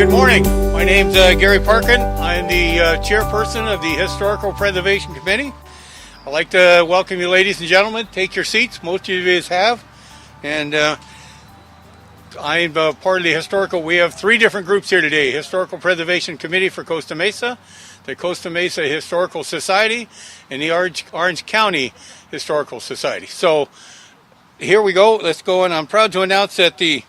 Good morning. My name's Gary Parkin. I'm the chairperson of the Historical Preservation Committee. I'd like to welcome you, ladies and gentlemen. Take your seats. Most of you have. And I'm part of the historical. We have three different groups here today. Historical Preservation Committee for Costa Mesa, the Costa Mesa Historical Society, and the Orange County Historical Society. So here we go. Let's go. And I'm proud to announce that the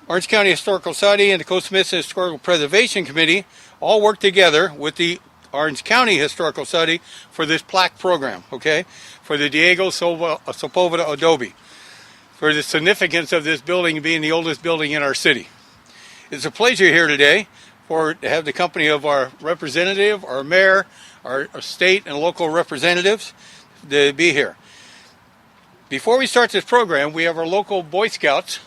Orange County Historical Society and the Costa Mesa Historical Preservation Committee all work together with the Orange County Historical Society for this plaque program, okay, for the Diego Sepulveda Adobe, for the significance of this building being the oldest building in our city. It's a pleasure here today to have the company of our representative, our mayor, our state and local representatives to be here. Before we start this program, we have our local Boy Scouts.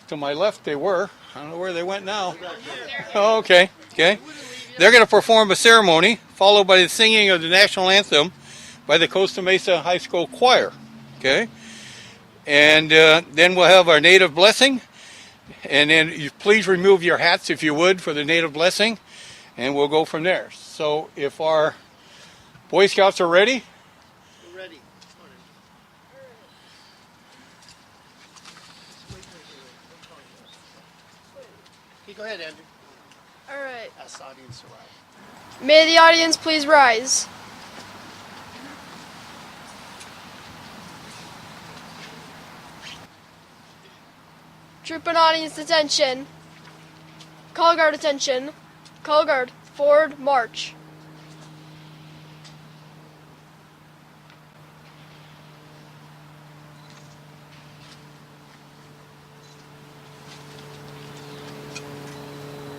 To my left they were. I don't know where they went now. Oh, okay. They're going to perform a ceremony followed by the singing of the national anthem by the Costa Mesa High School Choir. Okay? And then we'll have our native blessing. And then please remove your hats if you would for the native blessing. And we'll go from there. So if our Boy Scouts are ready. We're ready. Go ahead, Andrew. All right. Ask the audience to rise. May the audience please rise. Troop and audience attention. Color guard attention. Color guard, forward march.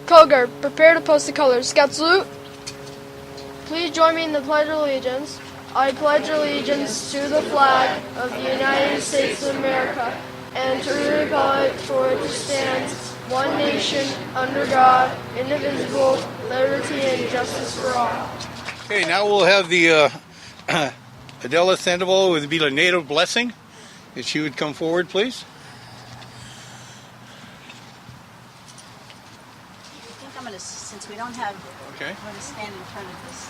Color guard, prepare to post the colors. Scout salute. Please join me in the Pledge of Allegiance. I pledge allegiance to the flag of the United States of America and to the republic for which it stands, one nation, under God, indivisible, liberty and justice for all. Okay, now we'll have the Adela Sandoval with the native blessing. If she would come forward, please. Since we don't have, okay, I'm going to stand in front of this.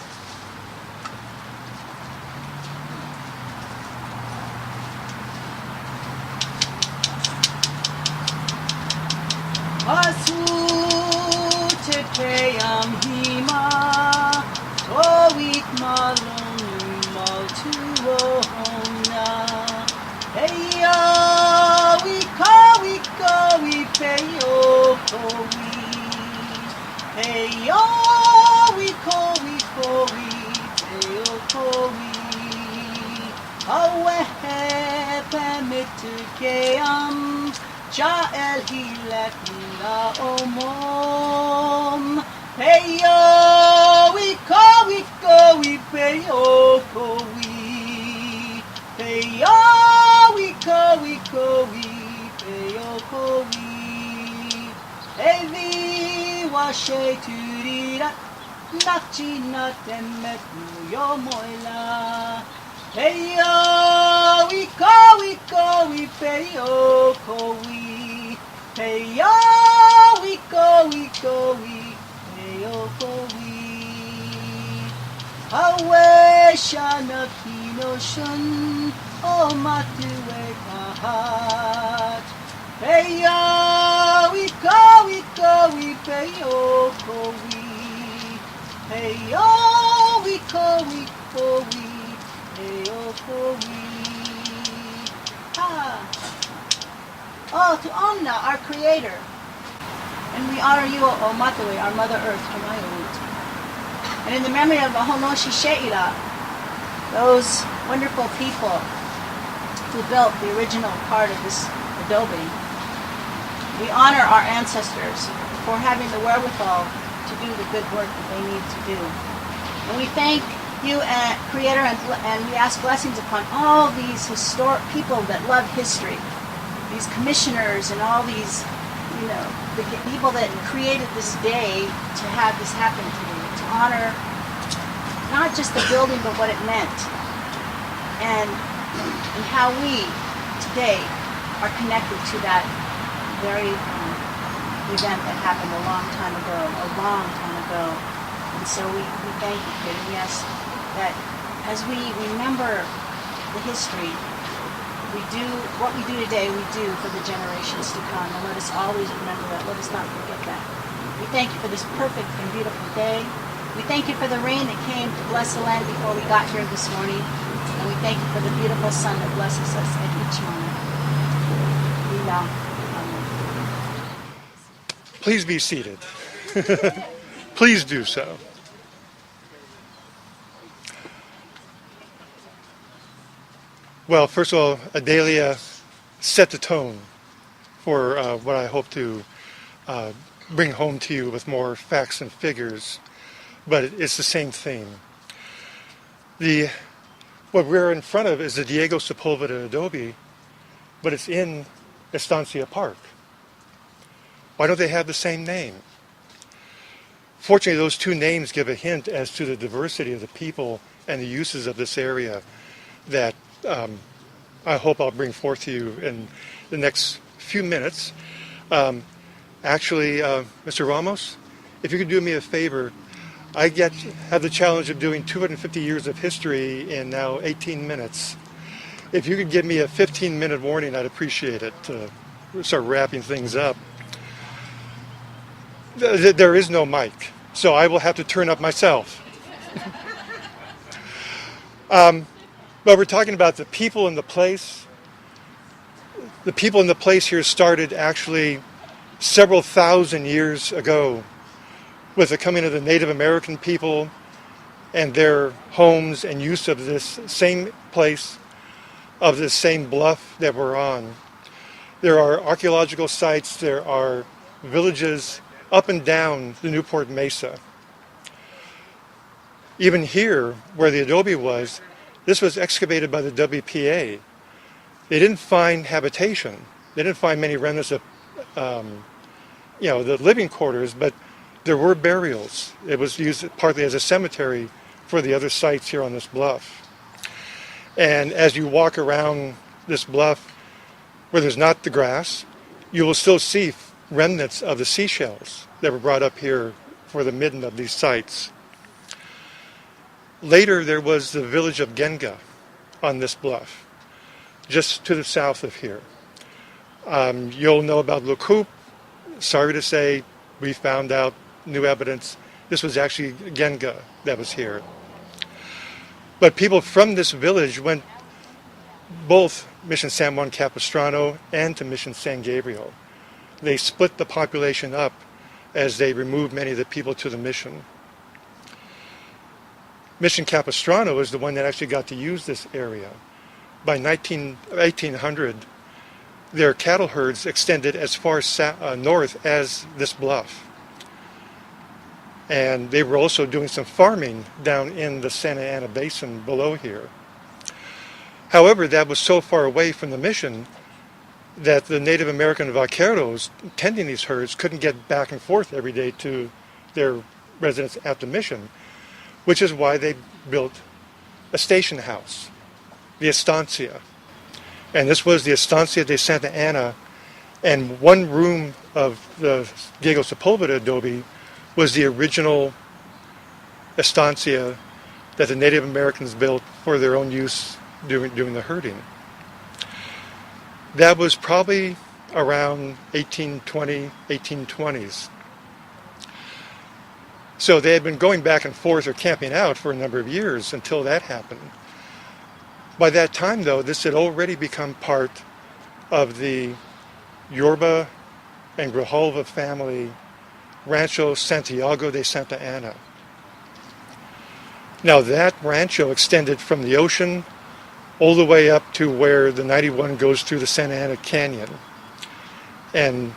Asu tepeyam hima, toik malon maltuo hona. Heya we peyo kowi. Hey yo, we ko, hey yo, awe pamitu keam, ja el hilek la omom. Hey yo, we ko, hey yo, hey yo, we ko, hey yo, hey washe turira nachina temet yo moila. Hey yo, we peyo kowi. Hey yo, we peyo kowi. Awe shana kino shun o matue kahat. Hey yo, we peyo kowi. Hey yo, we peyo kowi. Oh, to Omna, our creator. And we honor you, O Matue, our Mother Earth, Tamayut. And in the memory of the Honoshi Sheila, those wonderful people who built the original part of this adobe, we honor our ancestors for having the wherewithal to do the good work that they need to do. And we thank you, Creator, and we ask blessings upon all these historic people that love history, these commissioners and all these, the people that created this day to have this happen today, to honor not just the building but what it meant, and how we today are connected to that very event that happened a long time ago. And so we thank you, kid. And yes, that as we remember the history, we do what we do today, we do for the generations to come. And let us always remember that. Let us not forget that. We thank you for this perfect and beautiful day. We thank you for the rain that came to bless the land before we got here this morning. And we thank you for the beautiful sun that blesses us at each moment. We now. Please be seated. Please do so. Well, first of all, Adelia set the tone for what I hope to bring home to you with more facts and figures, but it's the same theme. What we're in front of is the Diego Sepulveda Adobe, but it's in Estancia Park. Why don't they have the same name? Fortunately, those two names give a hint as to the diversity of the people and the uses of this area that I hope I'll bring forth to you in the next few minutes. Actually, Mr. Ramos, if you could do me a favor, I have the challenge of doing 250 years of history in now 18 minutes. If you could give me a 15-minute warning, I'd appreciate it to start wrapping things up. There is no mic, so I will have to turn up myself. But we're talking about the people in the place. The people in the place here started actually several thousand years ago with the coming of the Native American people and their homes and use of this same place, of this same bluff that we're on. There are archaeological sites, there are villages up and down the Newport Mesa. Even here, where the adobe was, this was excavated by the WPA. They didn't find habitation. They didn't find many remnants of, the living quarters, but there were burials. It was used partly as a cemetery for the other sites here on this bluff. And as you walk around this bluff, where there's not the grass, you will still see remnants of the seashells that were brought up here for the midden of these sites. Later, there was the village of Genga on this bluff, just to the south of here. You'll know about Le Coupe. Sorry to say, we found out new evidence. This was actually Genga that was here. But people from this village went both Mission San Juan Capistrano and to Mission San Gabriel. They split the population up as they removed many of the people to the mission. Mission Capistrano is the one that actually got to use this area. By 1800, their cattle herds extended as far north as this bluff. And they were also doing some farming down in the Santa Ana Basin below here. However, that was so far away from the mission that the Native American vaqueros tending these herds couldn't get back and forth every day to their residence at the mission, which is why they built a station house, the Estancia. And this was the Estancia de Santa Ana, and one room of the Diego Sepulveda adobe was the original Estancia that the Native Americans built for their own use during the herding. That was probably around 1820, 1820s. So they had been going back and forth or camping out for a number of years until that happened. By that time, though, this had already become part of the Yorba and Grijalva family Rancho Santiago de Santa Ana. Now that rancho extended from the ocean all the way up to where the 91 goes through the Santa Ana Canyon. And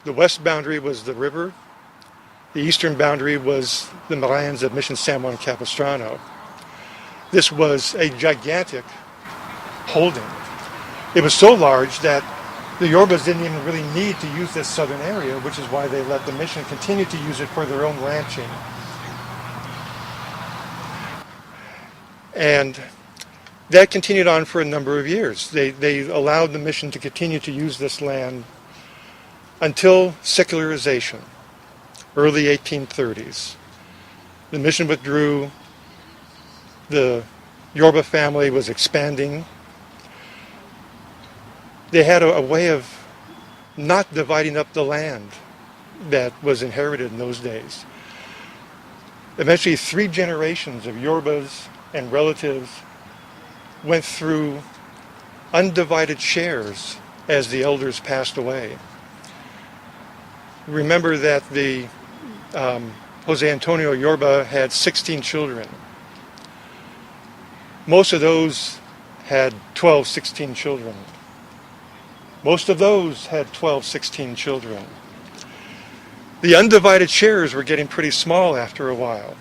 the west boundary was the river. The eastern boundary was the lands of Mission San Juan Capistrano. This was a gigantic holding. It was so large that the Yorbas didn't even really need to use this southern area, which is why they let the mission continue to use it for their own ranching. And that continued on for a number of years. They allowed the mission to continue to use this land until secularization, early 1830s. The mission withdrew, the Yoruba family was expanding. They had a way of not dividing up the land that was inherited in those days. Eventually, 3 generations of Yorubas and relatives went through undivided shares as the elders passed away. Remember that the Jose Antonio Yoruba had 16 children. Most of those had 12, 16 children. Most of those had 12, 16 children. The undivided shares were getting pretty small after a while.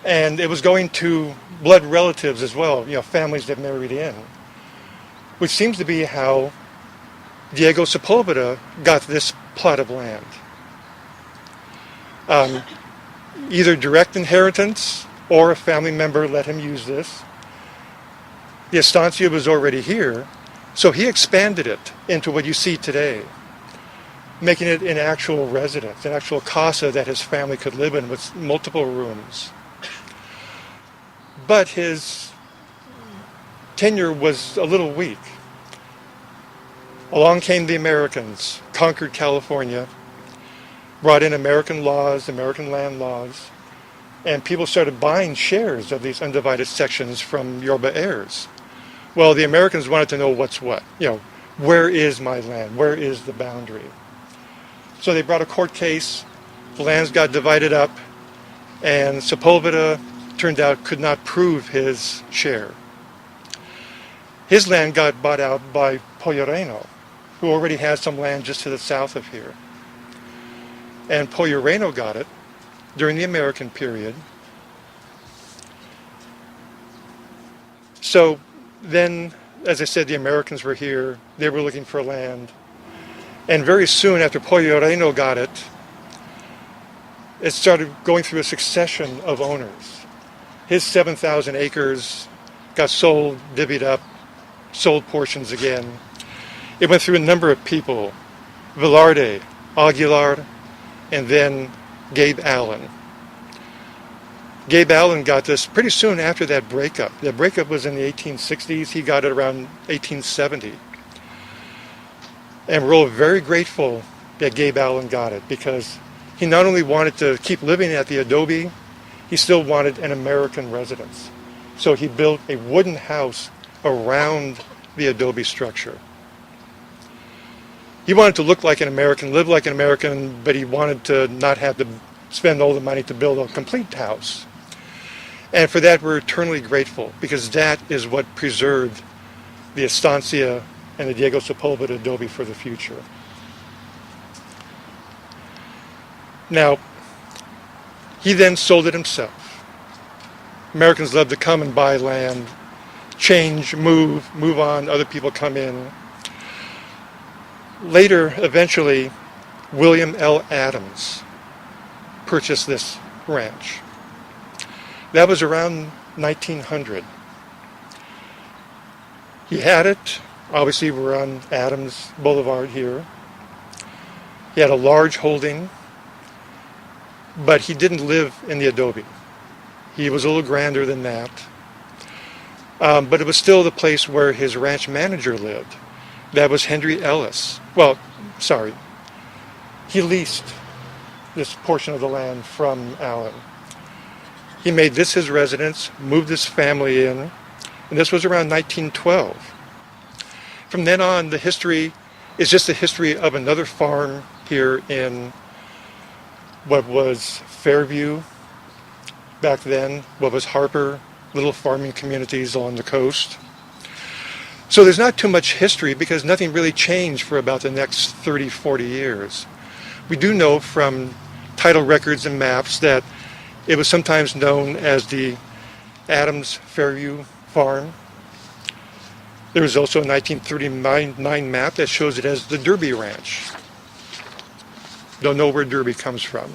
And it was going to blood relatives as well, families that married in, which seems to be how Diego Sepulveda got this plot of land. Either direct inheritance or a family member let him use this. The estancia was already here, so he expanded it into what you see today, making it an actual residence, an actual casa that his family could live in with multiple rooms. But his tenure was a little weak. Along came the Americans, conquered California, brought in American laws, American land laws, and people started buying shares of these undivided sections from Yoruba heirs. Well, the Americans wanted to know what's what. Where is my land? Where is the boundary? So they brought a court case, the lands got divided up, and Sepulveda, turned out, could not prove his share. His land got bought out by Pollo, who already had some land just to the south of here. And Pollo got it during the American period. So then, as I said, the Americans were here. They were looking for land. And very soon after Pollo got it, it started going through a succession of owners. His 7,000 acres got sold, divvied up, sold portions again. It went through a number of people: Velarde, Aguilar, and then Gabe Allen. Gabe Allen got this pretty soon after that breakup. The breakup was in the 1860s. He got it around 1870. And we're all very grateful that Gabe Allen got it, because he not only wanted to keep living at the Adobe, he still wanted an American residence. So he built a wooden house around the Adobe structure. He wanted to look like an American, live like an American, but he wanted to not have to spend all the money to build a complete house. And for that, we're eternally grateful, because that is what preserved the estancia and the Diego Sepulveda Adobe for the future. Now, he then sold it himself. Americans love to come and buy land, change, move on, other people come in. Later, eventually, William L. Adams purchased this ranch. That was around 1900. He had it. Obviously, we're on Adams Boulevard here. He had a large holding, but he didn't live in the Adobe. He was a little grander than that. But it was still the place where his ranch manager lived. That was Henry Ellis. He leased this portion of the land from Allen. He made this his residence, moved his family in, and this was around 1912. From then on, the history is just the history of another farm here in what was Fairview back then, what was Harper, little farming communities along the coast. So there's not too much history, because nothing really changed for about the next 30, 40 years. We do know from title records and maps that it was sometimes known as the Adams Fairview Farm. There was also a 1939 map that shows it as the Derby Ranch. Don't know where Derby comes from.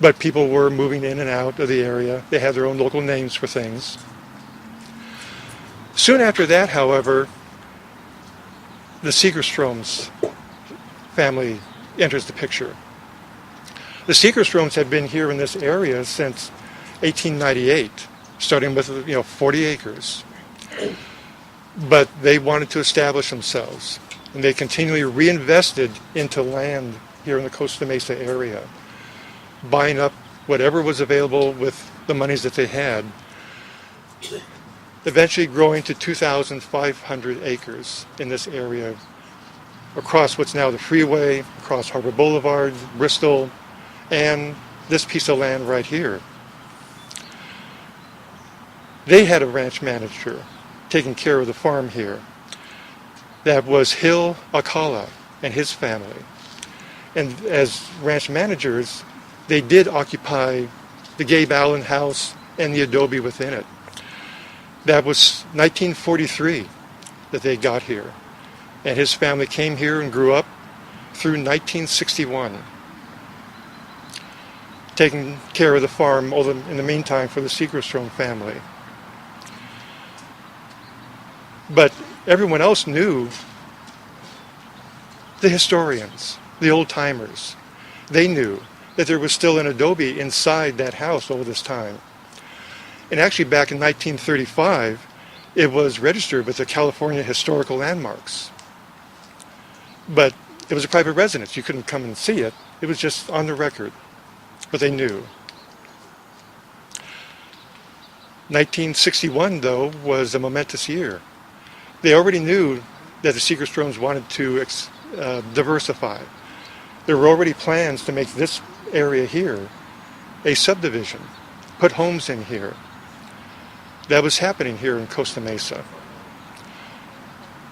But people were moving in and out of the area. They had their own local names for things. Soon after that, however, the Segerstroms family enters the picture. The Seekerstroms had been here in this area since 1898, starting with 40 acres. But they wanted to establish themselves, and they continually reinvested into land here in the Costa Mesa area, buying up whatever was available with the monies that they had, eventually growing to 2,500 acres in this area, across what's now the freeway, across Harbor Boulevard, Bristol, and this piece of land right here. They had a ranch manager taking care of the farm here. That was Hill Alcala and his family. And as ranch managers, they did occupy the Gabe Allen house and the adobe within it. That was 1943 that they got here. And his family came here and grew up through 1961, taking care of the farm in the meantime for the Seekerstrom family. But everyone else knew, the historians, the old-timers, they knew that there was still an adobe inside that house all this time. And actually back in 1935, it was registered with the California Historical Landmarks. But it was a private residence. You couldn't come and see it. It was just on the record. But they knew. 1961, though, was a momentous year. They already knew that the Seekerstroms wanted to diversify. There were already plans to make this area here a subdivision, put homes in here. That was happening here in Costa Mesa.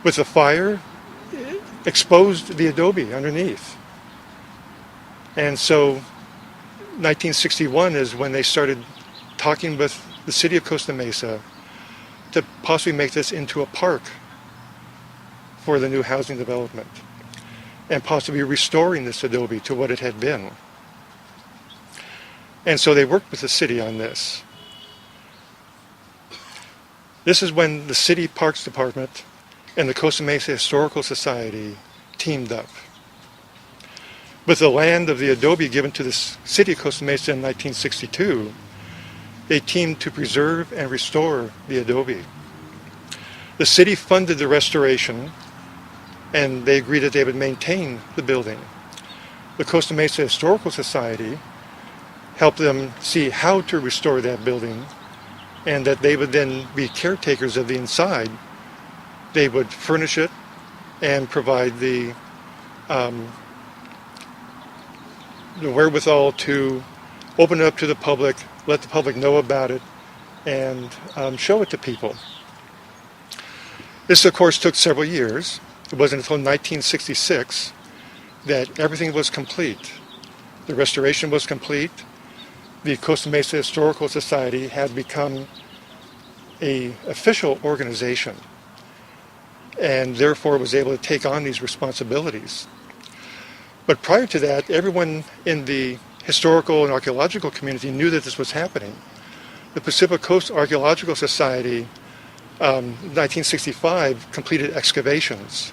With the fire, it exposed the adobe underneath. And so 1961 is when they started talking with the City of Costa Mesa to possibly make this into a park for the new housing development, and possibly restoring this adobe to what it had been. And so they worked with the city on this. This is when the City Parks Department and the Costa Mesa Historical Society teamed up. With the land of the adobe given to the City of Costa Mesa in 1962, they teamed to preserve and restore the adobe. The city funded the restoration, and they agreed that they would maintain the building. The Costa Mesa Historical Society helped them see how to restore that building, and that they would then be caretakers of the inside. They would furnish it and provide the wherewithal to open it up to the public, let the public know about it, and show it to people. This, of course, took several years. It wasn't until 1966 that everything was complete. The restoration was complete. The Costa Mesa Historical Society had become an official organization, and therefore was able to take on these responsibilities. But prior to that, everyone in the historical and archaeological community knew that this was happening. The Pacific Coast Archaeological Society, 1965, completed excavations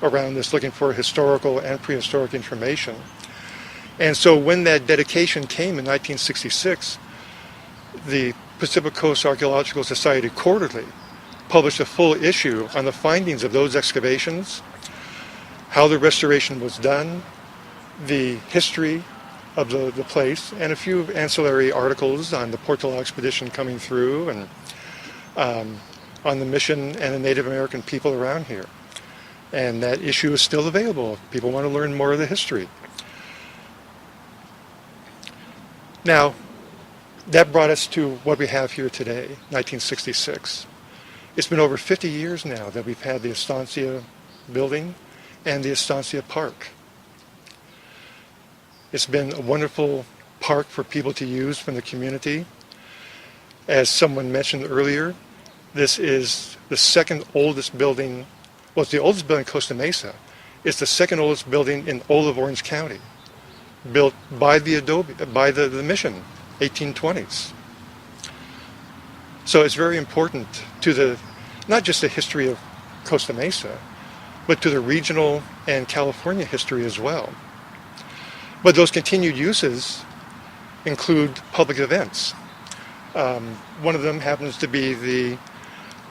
around this, looking for historical and prehistoric information. And so when that dedication came in 1966, the Pacific Coast Archaeological Society Quarterly published a full issue on the findings of those excavations, how the restoration was done, the history of the place, and a few ancillary articles on the Portola expedition coming through, and on the mission and the Native American people around here. And that issue is still available if people want to learn more of the history. Now, that brought us to what we have here today, 1966. It's been over 50 years now that we've had the Estancia building and the Estancia Park. It's been a wonderful park for people to use from the community. As someone mentioned earlier, this is the second oldest building. Well, it's the oldest building in Costa Mesa. It's the second oldest building in all of Orange County, built by the mission, 1820s. So it's very important to not just the history of Costa Mesa, but to the regional and California history as well. But those continued uses include public events. One of them happens to be the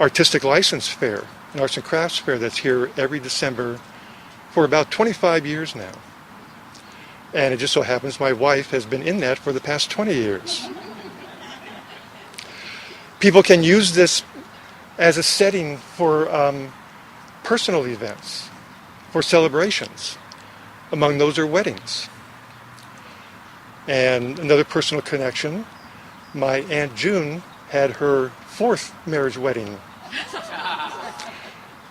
Artistic License Fair, an arts and crafts fair that's here every December for about 25 years now. And it just so happens my wife has been in that for the past 20 years. People can use this as a setting for personal events, for celebrations. Among those are weddings. And another personal connection, my Aunt June had her 4th marriage wedding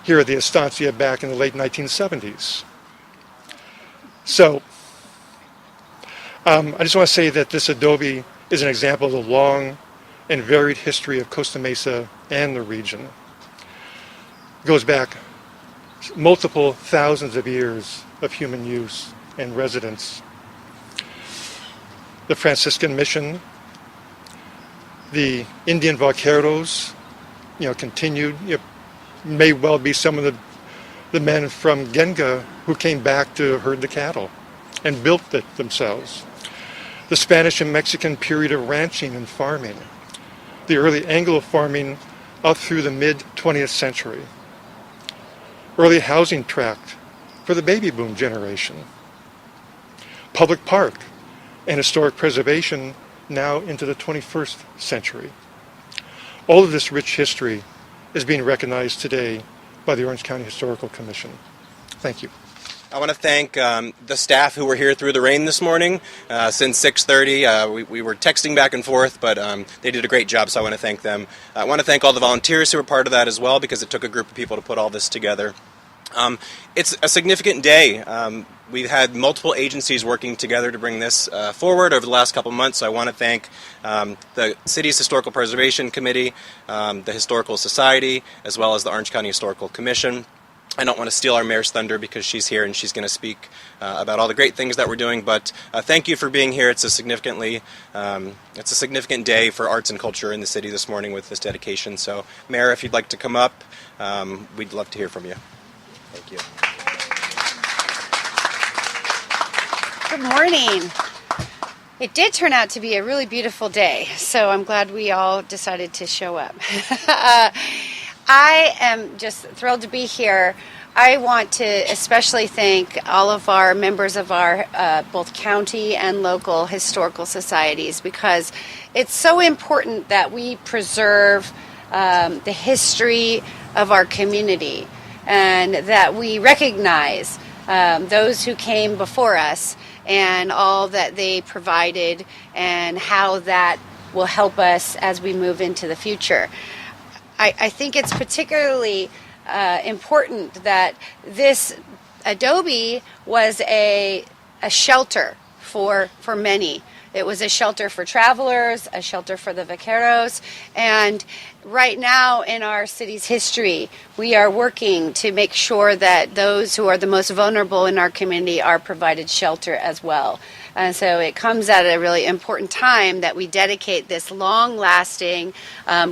here at the Estancia back in the late 1970s. So, I just want to say that this adobe is an example of the long and varied history of Costa Mesa and the region. It goes back multiple thousands of years of human use and residence. The Franciscan mission, the Indian vaqueros, continued. May well be some of the men from Genga who came back to herd the cattle and built it themselves. The Spanish and Mexican period of ranching and farming. The early Anglo farming up through the mid-20th century. Early housing tract for the baby boom generation. Public park and historic preservation now into the 21st century. All of this rich history is being recognized today by the Orange County Historical Commission. Thank you. I want to thank the staff who were here through the rain this morning since 6:30. We were texting back and forth, but they did a great job, so I want to thank them. I want to thank all the volunteers who were part of that as well, because it took a group of people to put all this together. It's a significant day. We've had multiple agencies working together to bring this forward over the last couple months, so I want to thank the City's Historical Preservation Committee, the Historical Society, as well as the Orange County Historical Commission. I don't want to steal our mayor's thunder because she's here and she's going to speak about all the great things that we're doing, but thank you for being here. It's a significant day for arts and culture in the city this morning with this dedication. So, Mayor, if you'd like to come up, we'd love to hear from you. Thank you. Good morning. It did turn out to be a really beautiful day, so I'm glad we all decided to show up. I am just thrilled to be here. I want to especially thank all of our members of our both county and local historical societies, because it's so important that we preserve the history of our community and that we recognize those who came before us and all that they provided and how that will help us as we move into the future. I think it's particularly important that this adobe was a shelter for many. It was a shelter for travelers, a shelter for the vaqueros, and right now in our city's history, we are working to make sure that those who are the most vulnerable in our community are provided shelter as well. And so it comes at a really important time that we dedicate this long-lasting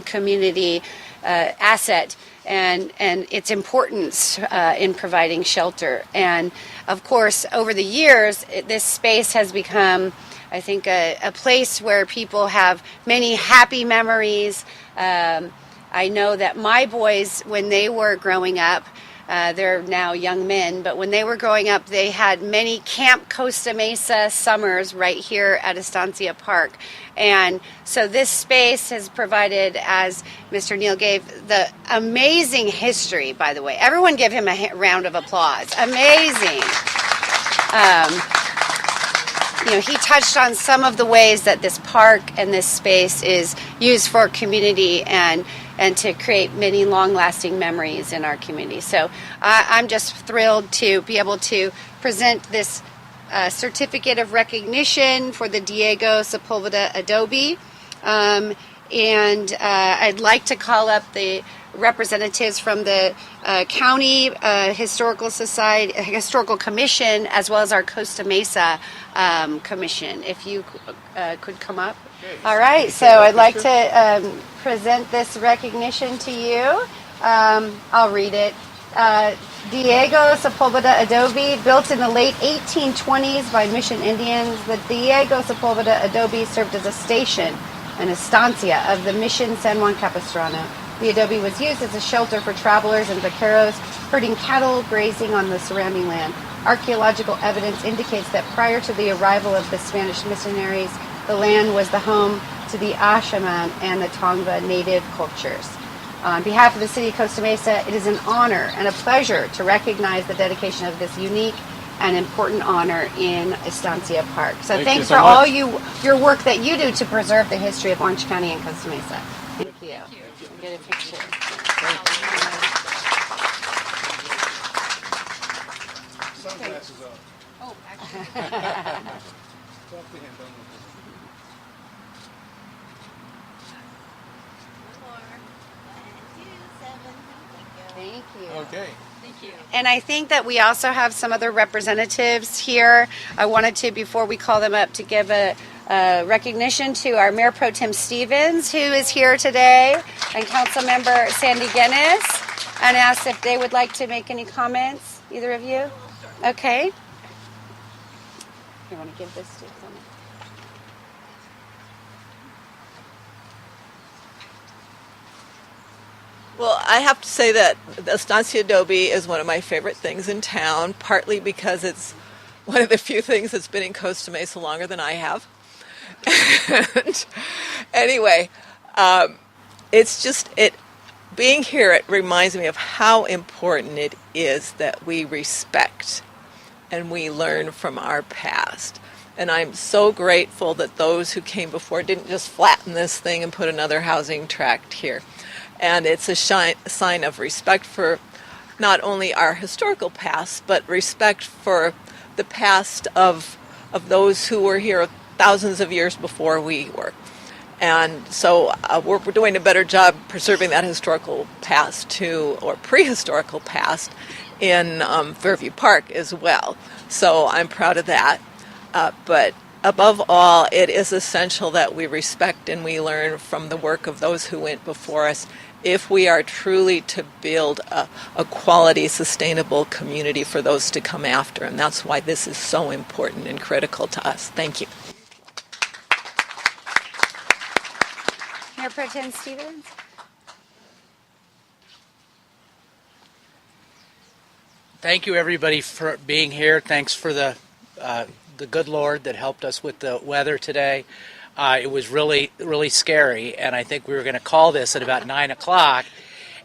community asset and its importance in providing shelter. And of course, over the years, this space has become, I think, a place where people have many happy memories. I know that my boys, when they were growing up, they're now young men, but when they were growing up, they had many Camp Costa Mesa summers right here at Estancia Park. And so this space has provided, as Mr. Neal gave, the amazing history, by the way. Everyone give him a round of applause. Amazing. He touched on some of the ways that this park and this space is used for community and to create many long-lasting memories in our community. So I'm just thrilled to be able to present this certificate of recognition for the Diego Sepulveda Adobe. And I'd like to call up the representatives from the County Historical Society, Historical Commission, as well as our Costa Mesa Commission. If you could come up. All right, so I'd like to present this recognition to you. I'll read it. Diego Sepulveda Adobe, built in the late 1820s by Mission Indians. The Diego Sepulveda Adobe served as a station, an estancia of the Mission San Juan Capistrano. The adobe was used as a shelter for travelers and vaqueros herding cattle grazing on the surrounding land. Archaeological evidence indicates that prior to the arrival of the Spanish missionaries, the land was the home to the Ashaman and the Tongva native cultures. On behalf of the City of Costa Mesa, it is an honor and a pleasure to recognize the dedication of this unique and important honor in Estancia Park. So thanks for all your work that you do to preserve the history of Orange County and Costa Mesa. Thank you. We'll get a picture. Sunglasses on. Oh, actually. Thank you. Okay. And I think that we also have some other representatives here. I wanted to, before we call them up, to give a recognition to our Mayor Pro Tem Stevens, who is here today, and Council Member Sandy Guinness, and ask if they would like to make any comments, either of you. Okay. You want to give this to someone? Well, I have to say that the Estancia Adobe is one of my favorite things in town, partly because it's one of the few things that's been in Costa Mesa longer than I have. And anyway, it's just, being here, it reminds me of how important it is that we respect and we learn from our past. And I'm so grateful that those who came before didn't just flatten this thing and put another housing tract here. And it's a sign of respect for not only our historical past, but respect for the past of those who were here thousands of years before we were. And so we're doing a better job preserving that historical past too, or prehistorical past, in Fairview Park as well. So I'm proud of that. But above all, it is essential that we respect and we learn from the work of those who went before us if we are truly to build a quality, sustainable community for those to come after. And that's why this is so important and critical to us. Thank you. Mayor Pro Tem Stevens? Thank you, everybody, for being here. Thanks for the good Lord that helped us with the weather today. It was really, really scary, and I think we were going to call this at about 9 o'clock.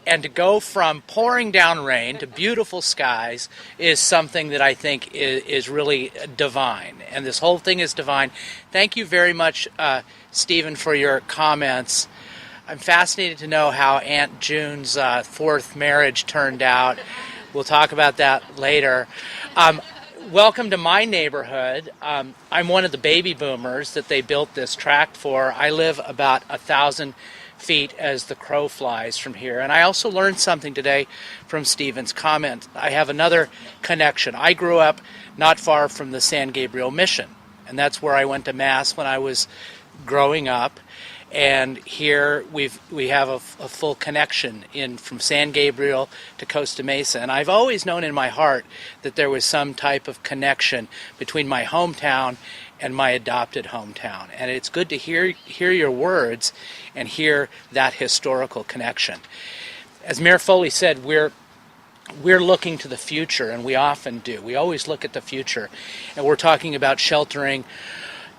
And to go from pouring down rain to beautiful skies is something that I think is really divine. And this whole thing is divine. Thank you very much, Stephen, for your comments. I'm fascinated to know how Aunt June's fourth marriage turned out. We'll talk about that later. Welcome to my neighborhood. I'm one of the baby boomers that they built this tract for. I live about 1,000 feet as the crow flies from here. And I also learned something today from Stephen's comment. I have another connection. I grew up not far from the San Gabriel Mission, and that's where I went to Mass when I was growing up. And here we have a full connection in from San Gabriel to Costa Mesa. And I've always known in my heart that there was some type of connection between my hometown and my adopted hometown. And it's good to hear your words and hear that historical connection. As Mayor Foley said, we're looking to the future, and we often do. We always look at the future. And we're talking about sheltering,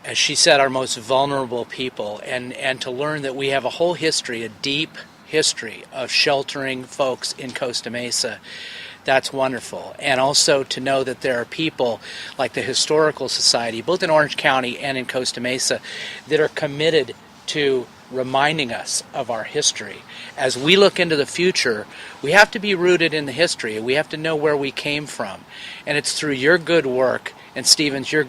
as she said, our most vulnerable people, and to learn that we have a whole history, a deep history of sheltering folks in Costa Mesa. That's wonderful. And also to know that there are people like the Historical Society, both in Orange County and in Costa Mesa, that are committed to reminding us of our history. As we look into the future, we have to be rooted in the history. We have to know where we came from. And it's through your good work and Stephen, your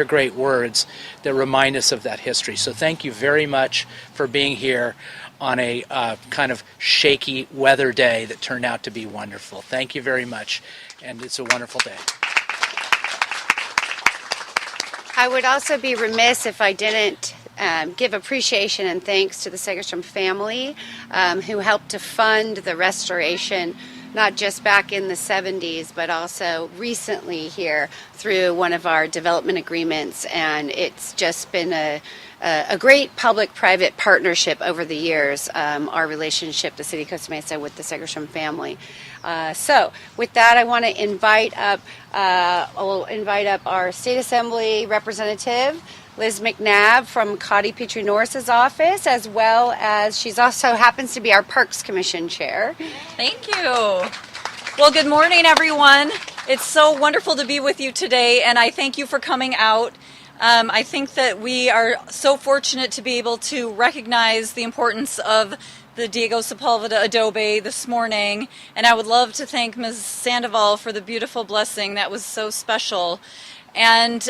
great words that remind us of that history. So thank you very much for being here on a kind of shaky weather day that turned out to be wonderful. Thank you very much, and it's a wonderful day. I would also be remiss if I didn't give appreciation and thanks to the Segerstrom family who helped to fund the restoration not just back in the 70s, but also recently here through one of our development agreements. And it's just been a great public-private partnership over the years, our relationship, the City of Costa Mesa, with the Segerstrom family. So with that, I want to invite up our State Assembly representative, Liz McNabb from Cotty Petrie Norris's office, as well as she's also happens to be our Parks Commission chair. Thank you. Well, good morning, everyone. It's so wonderful to be with you today, and I thank you for coming out. I think that we are so fortunate to be able to recognize the importance of the Diego Sepulveda Adobe this morning, and I would love to thank Ms. Sandoval for the beautiful blessing that was so special. And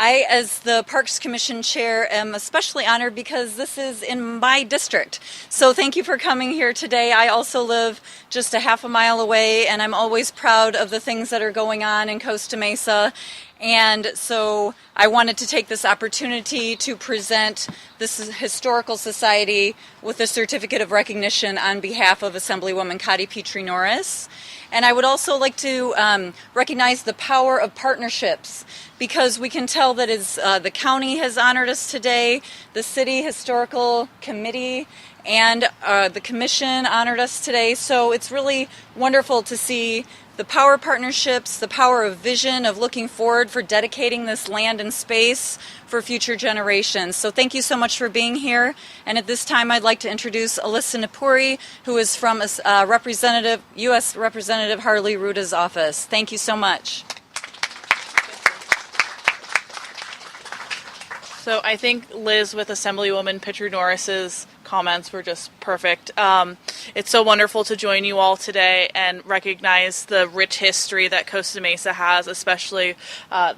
I, as the Parks Commission Chair, am especially honored because this is in my district. So thank you for coming here today. I also live just a half a mile away, and I'm always proud of the things that are going on in Costa Mesa. And so I wanted to take this opportunity to present this historical society with a certificate of recognition on behalf of Assemblywoman Cotty Petrie Norris. And I would also like to recognize the power of partnerships, because we can tell that as the county has honored us today, the City Historical Committee and the Commission honored us today. So it's really wonderful to see the power of partnerships, the power of vision, of looking forward for dedicating this land and space for future generations. So thank you so much for being here. And at this time, I'd like to introduce Alyssa Napuri, who is from U.S. Representative Harley Ruta's office. Thank you so much. So I think Liz with Assemblywoman Petrie Norris's comments were just perfect. It's so wonderful to join you all today and recognize the rich history that Costa Mesa has, especially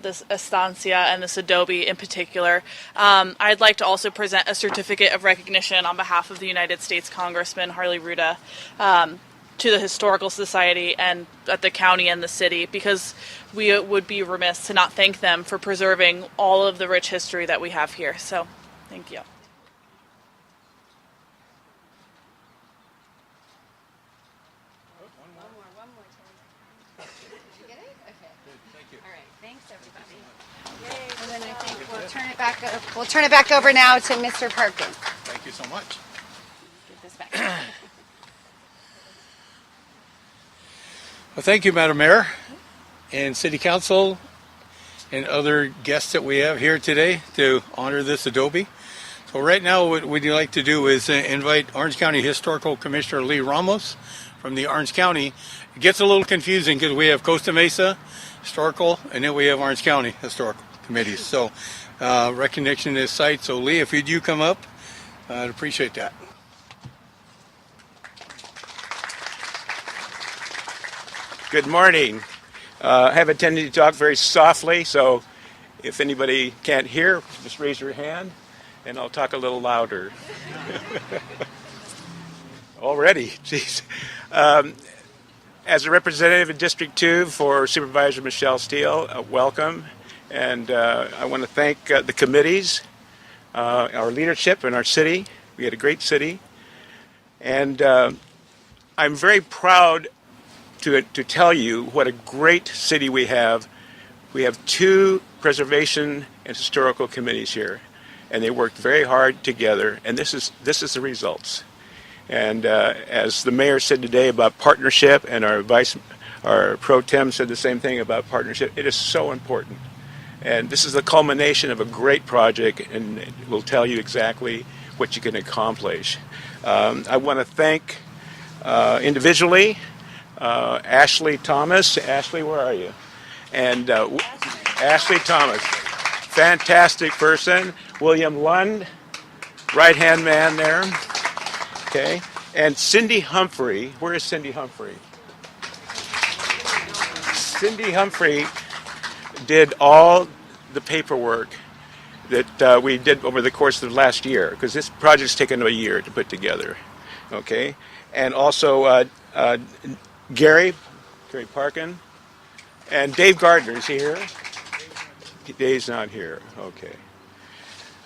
this estancia and this adobe in particular. I'd like to also present a certificate of recognition on behalf of the United States Congressman Harley Ruta to the Historical Society and at the county and the city, because we would be remiss to not thank them for preserving all of the rich history that we have here. So, thank you. And then I think we'll turn it back over now to Mr. Parkin. Thank you so much. Get this back. Well, thank you, Madam Mayor and City Council and other guests that we have here today to honor this adobe. So right now what we'd like to do is invite Orange County Historical Commissioner Lee Ramos from the Orange County. It gets a little confusing because we have Costa Mesa Historical and then we have Orange County Historical Committees. So recognition is site. So Lee, if you come up, I'd appreciate that. Good morning. I have a tendency to talk very softly, so if anybody can't hear, just raise your hand and I'll talk a little louder. Already, jeez. As a representative in District 2 for Supervisor Michelle Steele, welcome. And I want to thank the committees, our leadership in our city. We had a great city. And I'm very proud to tell you what a great city we have. We have 2 preservation and historical committees here, and they worked very hard together, and this is the results. And as the mayor said today about partnership, and our pro tem said the same thing about partnership, it is so important. And this is the culmination of a great project, and it will tell you exactly what you can accomplish. I want to thank individually Ashley Thomas. Ashley, where are you? And Ashley Thomas, fantastic person. William Lund, right-hand man there. Okay. And Cindy Humphrey. Where is Cindy Humphrey? Cindy Humphrey did all the paperwork that we did over the course of the last year, because this project's taken a year to put together. Okay. And also Gary Parkin, and Dave Gardner. Is he here? Dave's not here. Okay.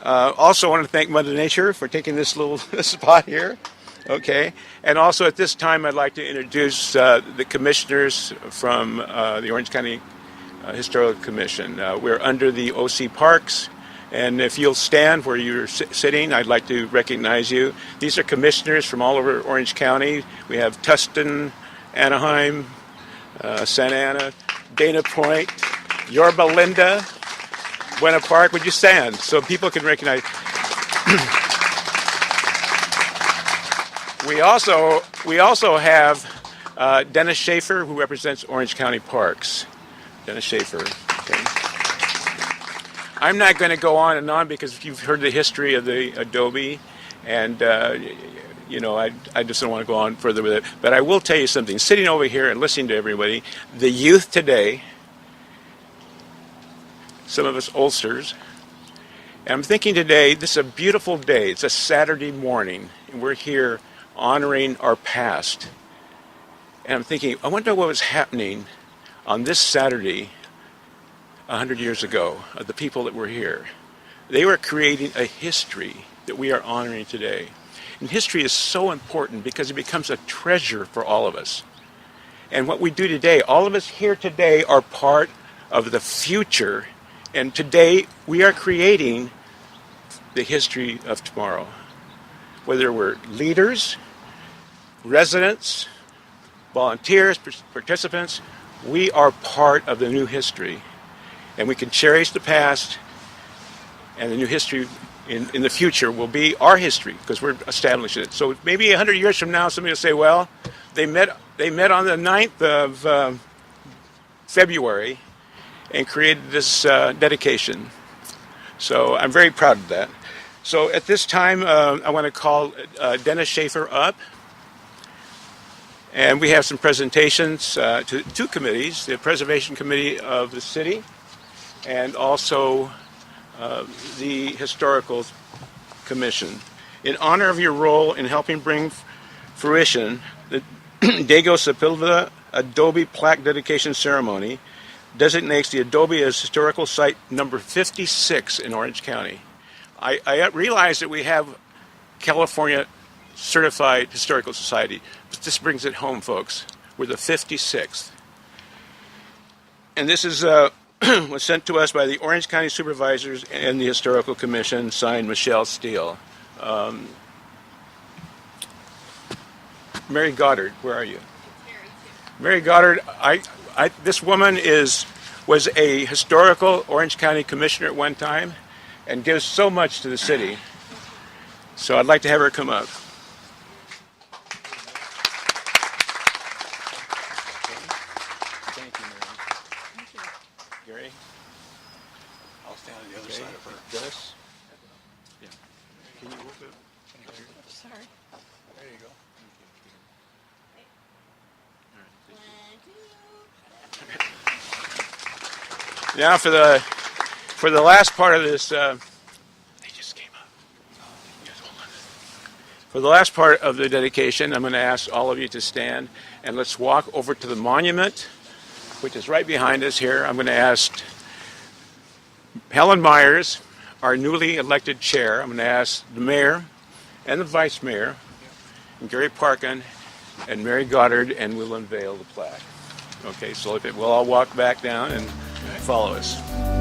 Also, I want to thank Mother Nature for taking this little spot here. Okay, and also at this time I'd like to introduce the commissioners from the Orange County Historical Commission. We're under the OC Parks, and if you'll stand where you're sitting, I'd like to recognize you. These are commissioners from all over Orange County. We have Tustin, Anaheim, Santa Ana, Dana Point, Yorba Linda, Buena Park. Would you stand so people can recognize? We also have Dennis Schaefer, who represents Orange County Parks. Dennis Schaefer. Okay. I'm not going to go on and on because you've heard the history of the Adobe, and I just don't want to go on further with it. But I will tell you something. Sitting over here and listening to everybody, the youth today, some of us oldsters, and I'm thinking today, this is a beautiful day. It's a Saturday morning, and we're here honoring our past. And I'm thinking, I wonder what was happening on this Saturday 100 years ago of the people that were here. They were creating a history that we are honoring today. And history is so important because it becomes a treasure for all of us. And what we do today, all of us here today are part of the future. And today we are creating the history of tomorrow. Whether we're leaders, residents, volunteers, participants, we are part of the new history. And we can cherish the past, and the new history in the future will be our history because we're establishing it. So maybe 100 years from now, somebody will say, well, they met on the 9th of February and created this dedication. So I'm very proud of that. So at this time, I want to call Dennis Schaefer up. And we have some presentations to two committees, the Preservation Committee of the City and also the Historical Commission. In honor of your role in helping bring fruition the Diego Sepulveda Adobe Plaque Dedication Ceremony designates the Adobe as Historical Site number 56 in Orange County. I realize that we have California Certified Historical Society, but this brings it home, folks. We're the 56th. And this is was sent to us by the Orange County Supervisors and the Historical Commission, signed Michelle Steele. Mary Goddard, where are you? Mary Goddard, this woman was a historical Orange County commissioner at one time and gives so much to the city. So I'd like to have her come up. Thank you, Mary. Thank you. Gary? I'll stand on the other side of her. Dennis? Yeah. Can you move it? Sorry. There you go. Now for the last part of this, they just came up. Yes, hold on. For the last part of the dedication, I'm going to ask all of you to stand and let's walk over to the monument, which is right behind us here. I'm going to ask Helen Myers, our newly elected chair. I'm going to ask the mayor and the vice mayor, and Gary Parkin and Mary Goddard, and we'll unveil the plaque. Okay, so we'll all walk back down and follow us.